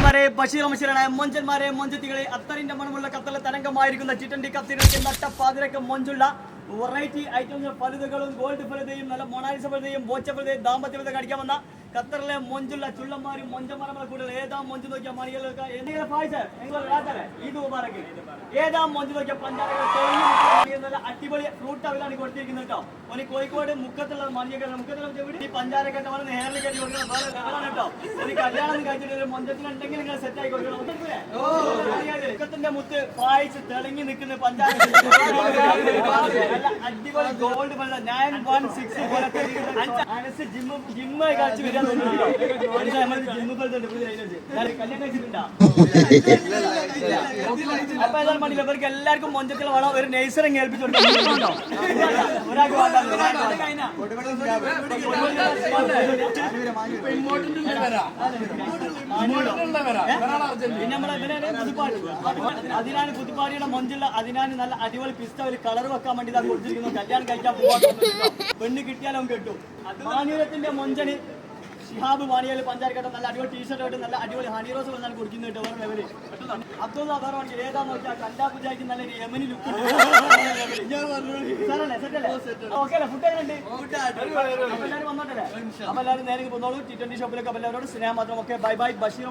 മൊഞ്ചന്മാരെ ബഷീറമശീറായ മൊഞ്ചന്മാരെ മൊഞ്ചത്തികളെ അത്തറിന്റെ മണമുള്ള കത്തല തരംഗമായിരിക്കുന്ന ചിറ്റണ്ടി കത്തിരയ്ക്ക് നട്ടപ്പാതിരക്ക് മൊഞ്ചുള്ള variety items ഫലതകളും gold ഫലതയും നല്ല Mona Lisa ഫലതയും ബോച്ച ഫലതയും ദാമ്പത്യ ഫലത കടിക്കാൻ വന്ന ഖത്തറിലെ മൊഞ്ചുള്ള ചുള്ളന്മാരും മൊഞ്ചമരങ്ങളെ കൂടുതൽ ഏതാ മൊഞ്ച് നോക്കിയ മണികൾക്ക് എന്തെങ്കിലും ഇത് മുബാറക്ക് ഏതാ മൊഞ്ച് നോക്കിയ പഞ്ചാരകൾ നല്ല അടിപൊളി ഫ്രൂട്ട് അവരാണ് കൊടുത്തിരിക്കുന്നത് കേട്ടോ ഒരു കോഴിക്കോട് മുക്കത്തുള്ള മണിയൊക്കെ മുക്കത്തുള്ള ഈ പഞ്ചാരക്കെട്ട് വന്ന് ഹെയറിൽ കെട്ടി കൊടുക്കണം വേറെ ലെവലാണ് കേട്ടോ ഒരു കല്യാണം കഴിച്ചിട്ട് മൊഞ്ചത്തിലുണ്ടെങ്കിൽ നിങ്ങൾ സെറ്റ് ആയി കൊടുക്കണം മുക്കത്തിന്റെ മുത്ത് പായിച്ച് തെളിങ്ങി നിൽക്കുന്ന പഞ്ചാര അടിപൊളി ഗോൾഡ് 916 പോലെ ജിമ്മ് കളിച്ച് വരാൻ ജിമ്മ് അപ്പൊ ഏതായാലും മണിയില്ല ഇവർക്ക് എല്ലാവർക്കും മൊഞ്ചത്തിൽ വേണം ഒരു നെയ്സറിങ് ഏൽപ്പിച്ചോട്ടോ ഒരാൾക്ക് പിന്നെ നമ്മളെ അതിനാണ് പുതുപ്പാടിയുടെ മൊഞ്ചുള്ള അതിനാണ് നല്ല അടിപൊളി പിസ്ത ഒരു കളർ വെക്കാൻ വേണ്ടി ഇതാ കൊടുത്തിരിക്കുന്നു കല്യാണം കഴിക്കാൻ പോകാൻ പെണ്ണ് കിട്ടിയാലും കിട്ടും മാനൂരത്തിന്റെ മൊഞ്ചന് ഷിഹാബ് വാണിയാൽ പഞ്ചായത്ത് നല്ല അടിപൊളി ടീഷർട്ട് ആയിട്ട് നല്ല അടിപൊളി ഹണി റോസ് വന്നാൽ കൊടുക്കുന്നുണ്ട് വേറെ ലെവല് അബ്ദുള്ള വേറെ വണ്ടി ഏതാ നോക്കിയാൽ കണ്ടാപ്പ് ജാക്കി നല്ലൊരു യമനി ലുക്ക് ഓക്കെ അല്ലേ ഫുഡ് എങ്ങനെയുണ്ട് എല്ലാവരും വന്നോട്ടല്ലേ അപ്പൊ എല്ലാവരും നേരെ പോന്നോളൂ T20 ഷോപ്പിലേക്ക് എല്ലാവരോട് സ്നേഹം മാത്രം. Okay bye bye Basheer